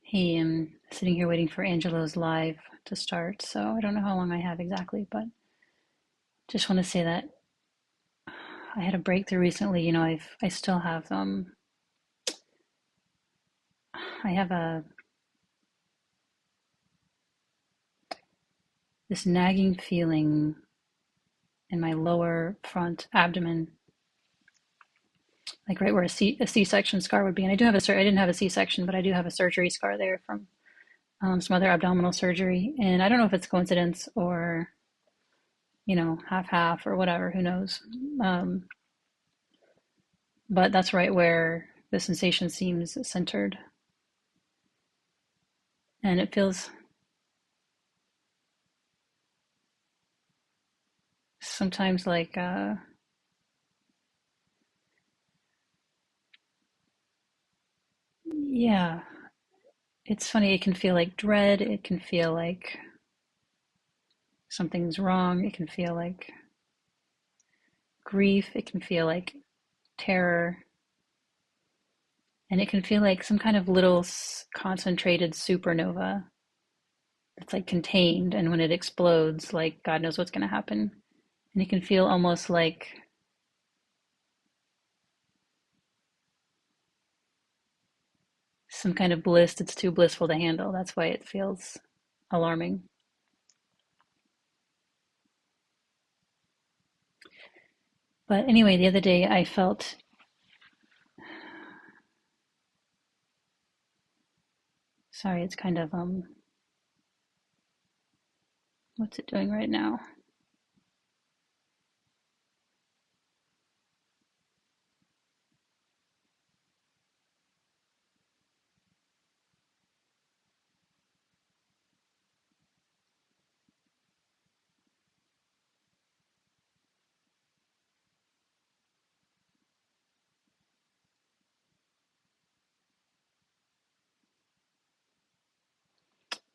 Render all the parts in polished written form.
Hey, I'm sitting here waiting for Angelo's live to start, so I don't know how long I have exactly, but just want to say that I had a breakthrough recently. I still have I have a this nagging feeling in my lower front abdomen, like right where a C-section scar would be. And I didn't have a C-section, but I do have a surgery scar there from some other abdominal surgery. And I don't know if it's coincidence or half half or whatever. Who knows? Um, but that's right where the sensation seems centered. And it feels sometimes like, yeah, it's funny. It can feel like dread. It can feel like something's wrong. It can feel like grief. It can feel like terror. And it can feel like some kind of little concentrated supernova that's like contained. And when it explodes, like God knows what's going to happen. And it can feel almost like some kind of bliss that's too blissful to handle. That's why it feels alarming. But anyway, the other day I felt, sorry, it's kind of, what's it doing right now?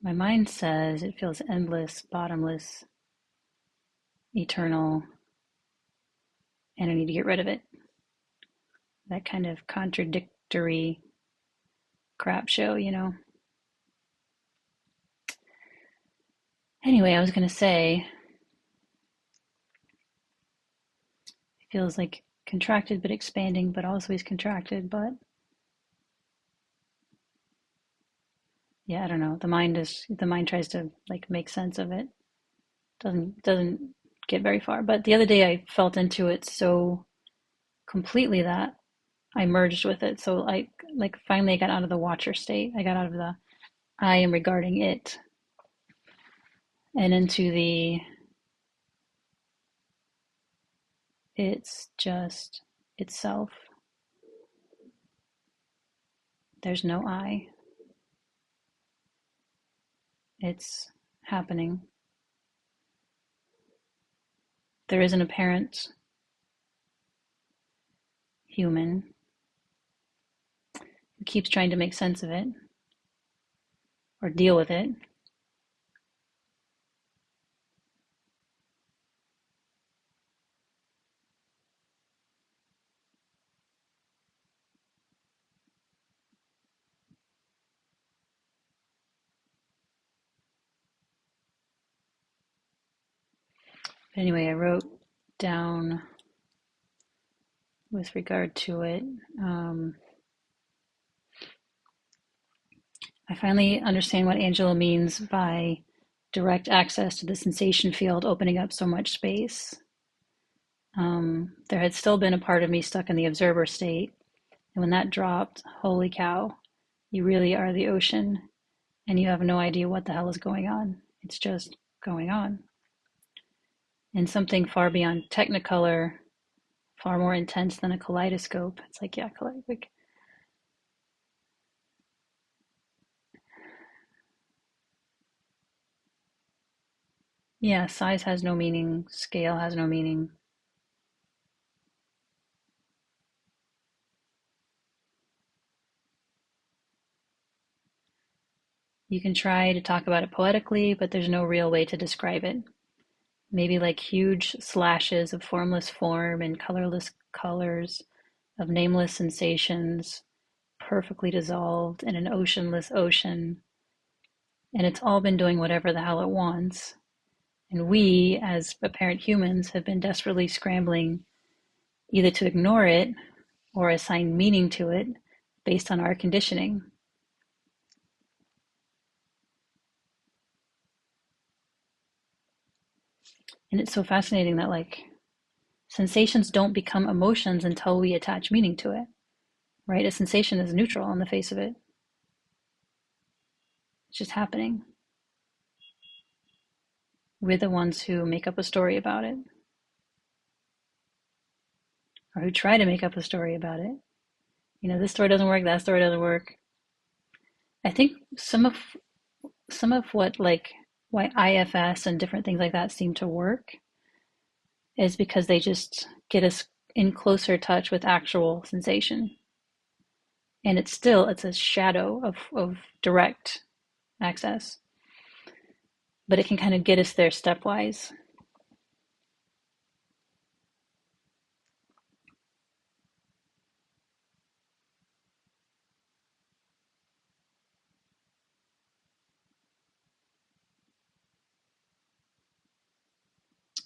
My mind says it feels endless, bottomless, eternal, and I need to get rid of it. That kind of contradictory crap show. Anyway, I was going to say, it feels like contracted but expanding, but also is contracted. But yeah, I don't know. The mind tries to like make sense of it. Doesn't get very far. But the other day I felt into it so completely that I merged with it. So I like finally I got out of the watcher state. I got out of the I am regarding it and into the it's just itself. There's no I. It's happening. There is an apparent human who keeps trying to make sense of it or deal with it. But anyway, I wrote down with regard to it. Um, I finally understand what Angela means by direct access to the sensation field opening up so much space. There had still been a part of me stuck in the observer state, and when that dropped, holy cow, you really are the ocean, and you have no idea what the hell is going on. It's just going on. And something far beyond technicolor, far more intense than a kaleidoscope. It's like, yeah, like, yeah, size has no meaning, scale has no meaning. You can try to talk about it poetically, but there's no real way to describe it. Maybe like huge slashes of formless form and colorless colors, of nameless sensations, perfectly dissolved in an oceanless ocean, and it's all been doing whatever the hell it wants. And we, as apparent humans, have been desperately scrambling either to ignore it or assign meaning to it based on our conditioning. And it's so fascinating that, like, sensations don't become emotions until we attach meaning to it, right? A sensation is neutral on the face of it. It's just happening. We're the ones who make up a story about it, or who try to make up a story about it. You know, this story doesn't work, that story doesn't work. I think some of what, like, why IFS and different things like that seem to work is because they just get us in closer touch with actual sensation. And it's a shadow of direct access, but it can kind of get us there stepwise.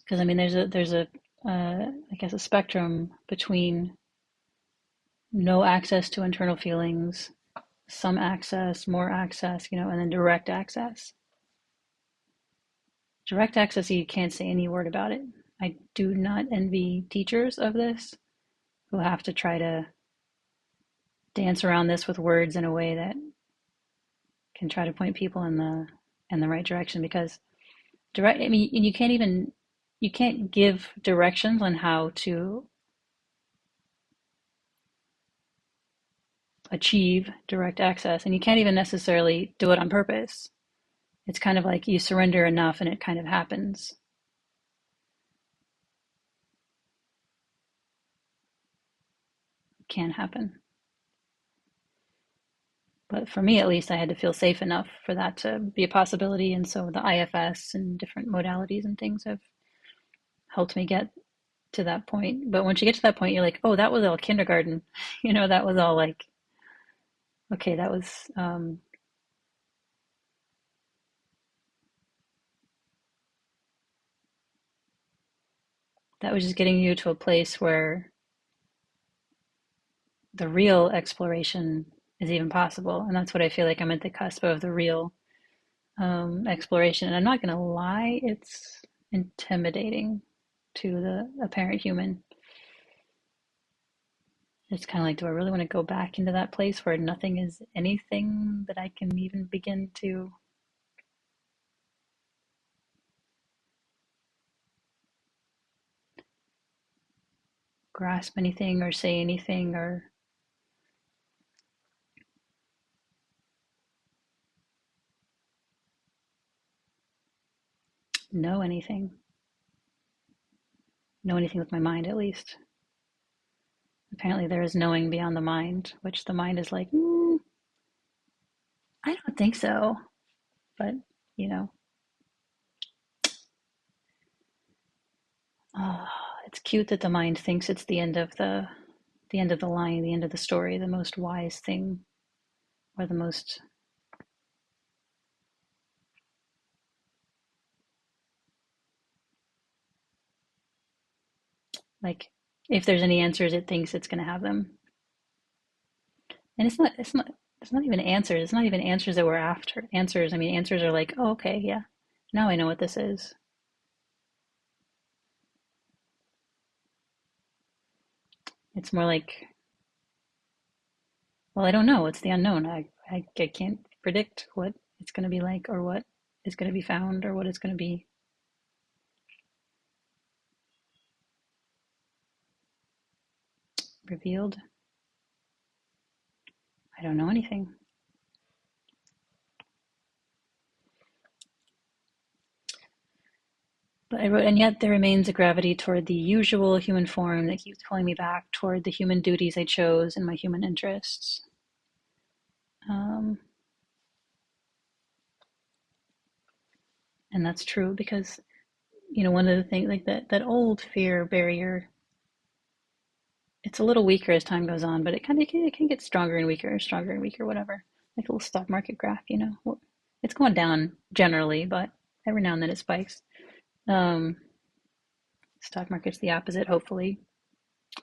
Because I mean, there's a I guess a spectrum between no access to internal feelings, some access, more access, and then direct access. Direct access, you can't say any word about it. I do not envy teachers of this who have to try to dance around this with words in a way that can try to point people in the right direction, because direct, I mean, and you can't give directions on how to achieve direct access, and you can't even necessarily do it on purpose. It's kind of like you surrender enough and it kind of happens. It can happen. But for me, at least, I had to feel safe enough for that to be a possibility. And so the IFS and different modalities and things have helped me get to that point. But once you get to that point, you're like, oh, that was all kindergarten. That was all like, okay, that was just getting you to a place where the real exploration is even possible. And that's what I feel like I'm at the cusp of, the real exploration. And I'm not going to lie, it's intimidating to the apparent human. It's kind of like, do I really want to go back into that place where nothing is anything that I can even begin to grasp anything or say anything or know anything? Know anything with my mind, at least. Apparently, there is knowing beyond the mind, which the mind is like, I don't think so. But, you know, oh, it's cute that the mind thinks it's the end of the line, the end of the story, the most wise thing, or the most, like, if there's any answers, it thinks it's going to have them. And it's not even answers. It's not even answers that we're after. Answers, I mean, answers are like, oh, okay, yeah, now I know what this is. It's more like, well, I don't know. It's the unknown. I can't predict what it's going to be like, or what is going to be found, or what it's going to be revealed. I don't know anything. But I wrote, and yet there remains a gravity toward the usual human form that keeps pulling me back toward the human duties I chose and my human interests. Um, and that's true because, one of the things, like that old fear barrier, It's a little weaker as time goes on, but it can get stronger and weaker, whatever. Like a little stock market graph, you know. Well, it's going down generally, but every now and then it spikes. Um, Stock market's the opposite, hopefully.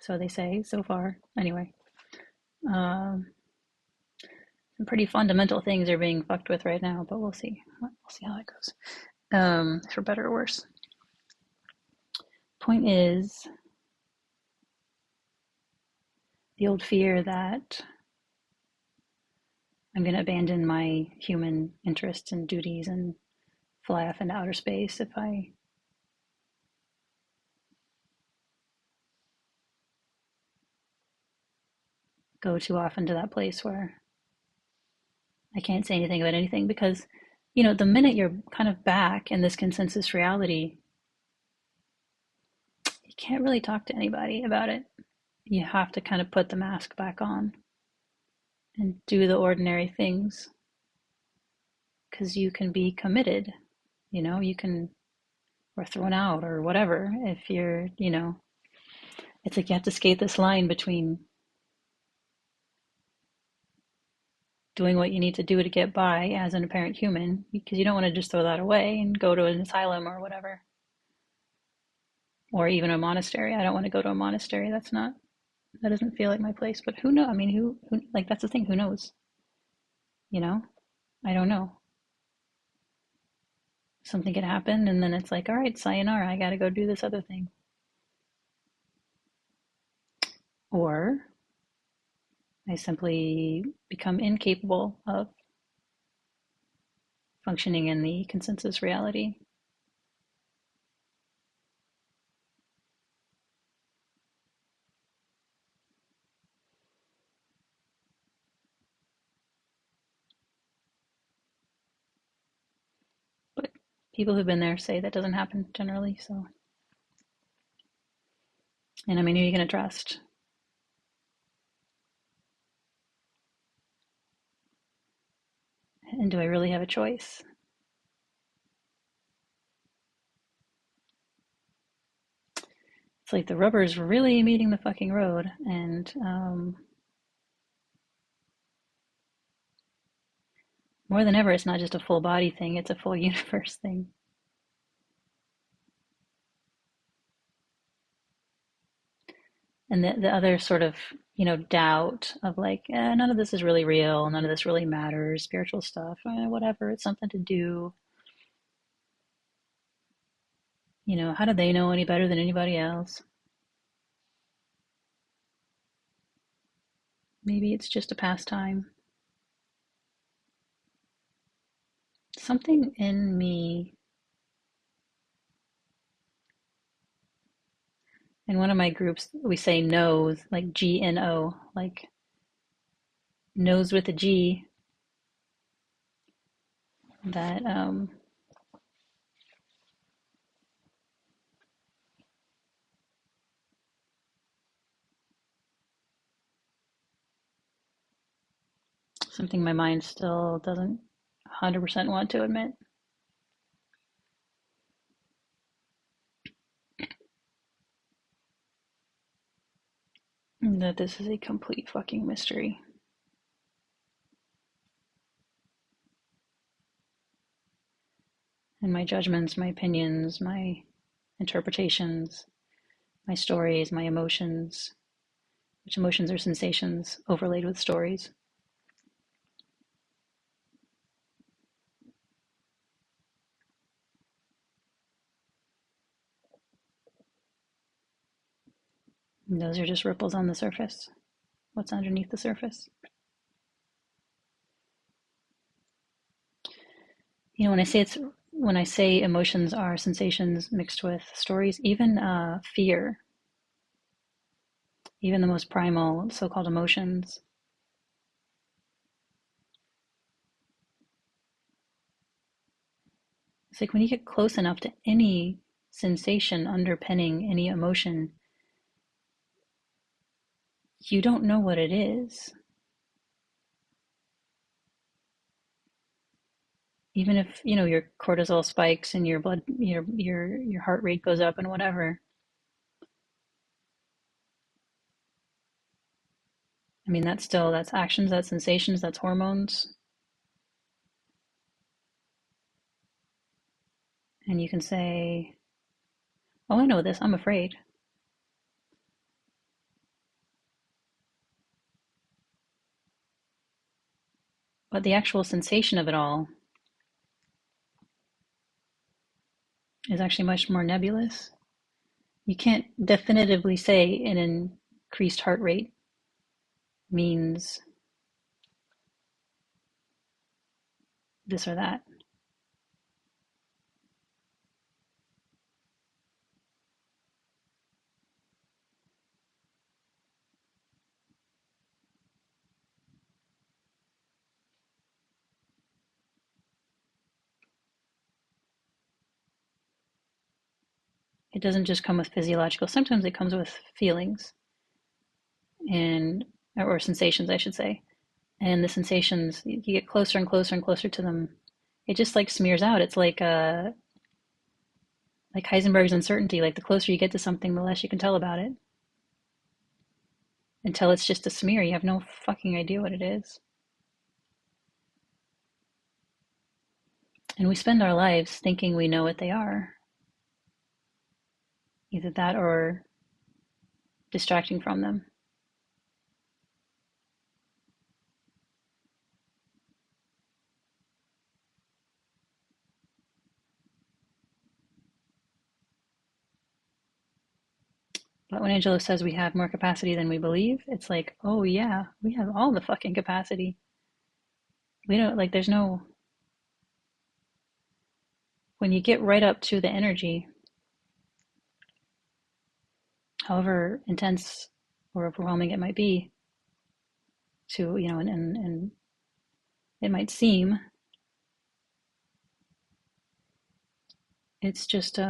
So they say so far. Anyway, um, some pretty fundamental things are being fucked with right now, but we'll see. We'll see how that goes. For better or worse. Point is, the old fear that I'm going to abandon my human interests and duties and fly off into outer space if I go too often to that place where I can't say anything about anything because, you know, the minute you're kind of back in this consensus reality, you can't really talk to anybody about it. You have to kind of put the mask back on and do the ordinary things because you can be committed, you know, you can, or thrown out or whatever. If you're, you know, it's like you have to skate this line between doing what you need to do to get by as an apparent human because you don't want to just throw that away and go to an asylum or whatever, or even a monastery. I don't want to go to a monastery. That doesn't feel like my place. But who knows? I mean, who like that's the thing. Who knows? You know, I don't know. Something could happen, and then it's like, all right, sayonara. I got to go do this other thing, or I simply become incapable of functioning in the consensus reality. But people who've been there say that doesn't happen generally. So, and I mean, who are you going to trust? And do I really have a choice? It's like the rubber's really meeting the fucking road, and more than ever, it's not just a full body thing; it's a full universe thing. And the other sort of, you know, doubt of like, none of this is really real, none of this really matters, spiritual stuff, whatever, it's something to do. You know, how do they know any better than anybody else? Maybe it's just a pastime. Something in me, in one of my groups, we say knows, like GNO, like knows with a G, that something my mind still doesn't 100% want to admit. That this is a complete fucking mystery. And my judgments, my opinions, my interpretations, my stories, my emotions, which emotions are sensations overlaid with stories. And those are just ripples on the surface. What's underneath the surface? You know, when I say emotions are sensations mixed with stories, even fear, even the most primal so-called emotions, it's like when you get close enough to any sensation underpinning any emotion, you don't know what it is. Even if, you know, your cortisol spikes and your blood, your heart rate goes up and whatever, I mean, that's actions, that's sensations, that's hormones. And you can say, oh, I know this, I'm afraid. But the actual sensation of it all is actually much more nebulous. You can't definitively say an increased heart rate means this or that. It doesn't just come with physiological, sometimes it comes with feelings and or sensations, I should say. And the sensations, you get closer and closer and closer to them. It just like smears out. It's like Heisenberg's uncertainty. Like the closer you get to something, the less you can tell about it until it's just a smear. You have no fucking idea what it is. And we spend our lives thinking we know what they are. Either that or distracting from them. But when Angelo says we have more capacity than we believe, it's like, oh yeah, we have all the fucking capacity. We don't like, there's no, when you get right up to the energy, however intense or overwhelming it might be to, and it might seem, it's just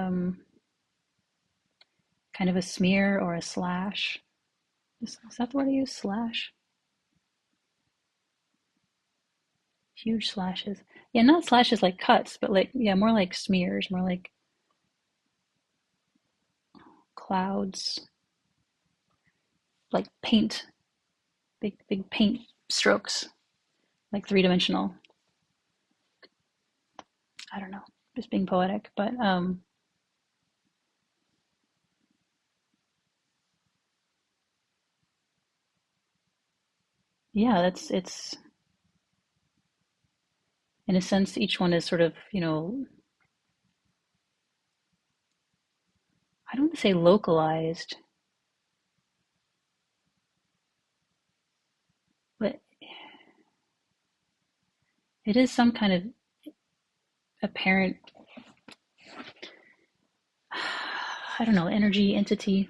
kind of a smear or a slash. Is that the word I use? Slash? Huge slashes. Yeah, not slashes like cuts, but like, yeah, more like smears, more like clouds, like paint, big paint strokes, like three-dimensional. I don't know, just being poetic, but yeah, that's it's in a sense each one is sort of, I don't want to say localized, but it is some kind of apparent, I don't know, energy entity,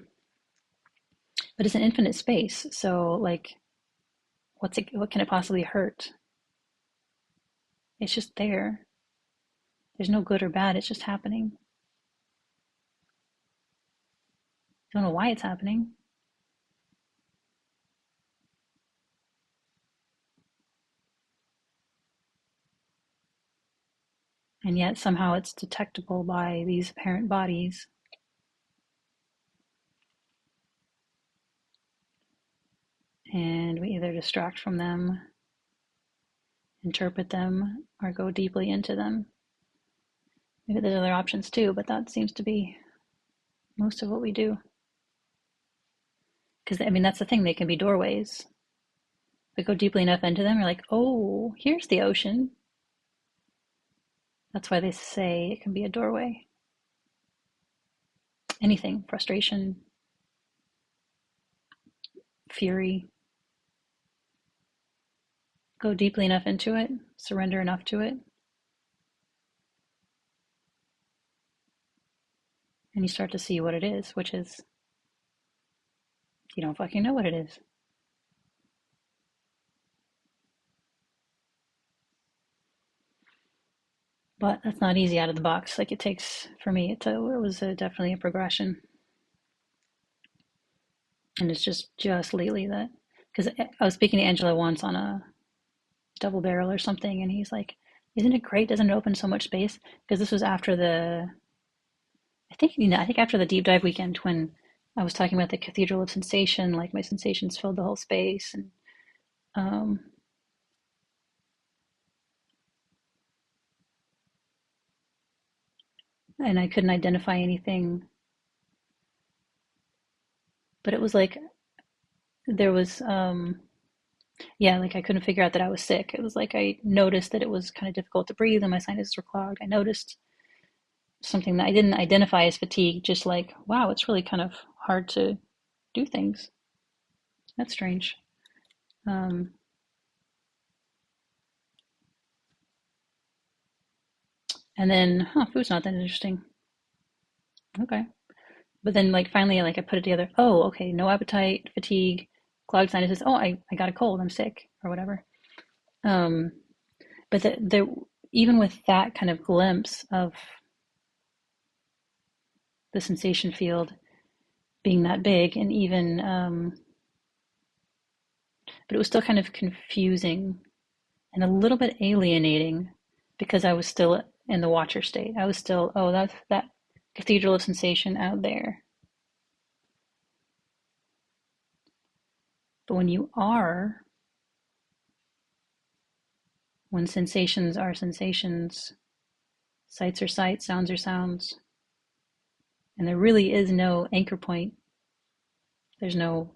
but it's an infinite space. So like, what can it possibly hurt? It's just there. There's no good or bad. It's just happening. Don't know why it's happening. And yet somehow it's detectable by these apparent bodies. And we either distract from them, interpret them, or go deeply into them. Maybe there's other options too, but that seems to be most of what we do. Because, I mean, that's the thing, they can be doorways. We go deeply enough into them, you're like, oh, here's the ocean. That's why they say it can be a doorway. Anything, frustration, fury. Go deeply enough into it, surrender enough to it, and you start to see what it is, which is you don't fucking know what it is. But that's not easy out of the box. Like it takes, for me, it was definitely a progression. And it's just lately that, because I was speaking to Angela once on a double barrel or something, and he's like, "Isn't it great? Doesn't it open so much space?" Because this was after I think after the deep dive weekend when I was talking about the Cathedral of Sensation, like my sensations filled the whole space, and Um, and I couldn't identify anything, but it was like there was, yeah, like I couldn't figure out that I was sick. It was like I noticed that it was kind of difficult to breathe and my sinuses were clogged. I noticed something that I didn't identify as fatigue, just like, wow, it's really kind of hard to do things. That's strange. Um, and then, huh, food's not that interesting. Okay. But then, like, finally, like, I put it together. Oh, okay, no appetite, fatigue, clogged sinuses. Oh, I got a cold. I'm sick or whatever. Um, but even with that kind of glimpse of the sensation field being that big, and even, but it was still kind of confusing and a little bit alienating because I was still in the watcher state. I was still, oh, that's that cathedral of sensation out there. But when you are, when sensations are sensations, sights are sights, sounds are sounds, and there really is no anchor point, there's no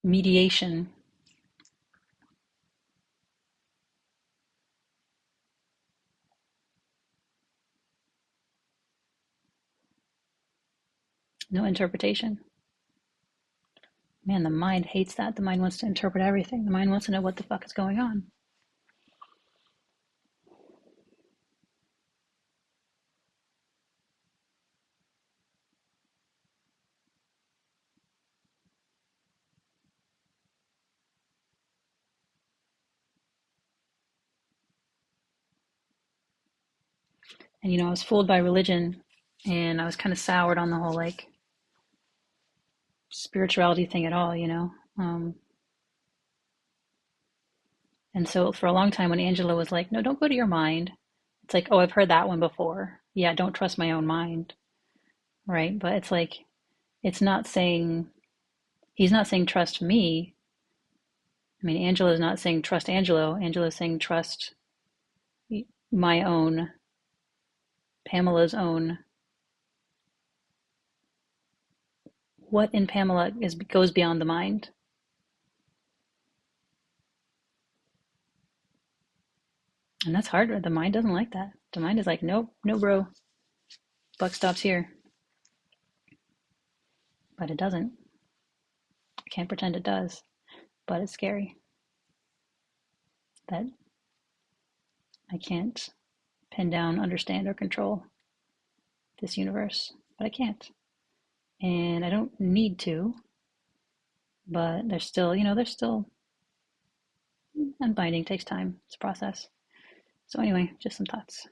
mediation, no interpretation. Man, the mind hates that. The mind wants to interpret everything. The mind wants to know what the fuck is going on. And I was fooled by religion, and I was kind of soured on the whole like spirituality thing at all. And so for a long time, when Angela was like, "No, don't go to your mind," it's like, "Oh, I've heard that one before." Yeah, don't trust my own mind, right? But it's like it's not saying he's not saying trust me. I mean, Angela's not saying trust Angelo. Angela's saying trust my own, Pamela's own. What in Pamela is goes beyond the mind, and that's hard. The mind doesn't like that. The mind is like, nope, no, bro, buck stops here. But it doesn't. I can't pretend it does. But it's scary that I can't pin down, understand, or control this universe. But I can't. And I don't need to. But there's still unbinding takes time. It's a process. So anyway, just some thoughts.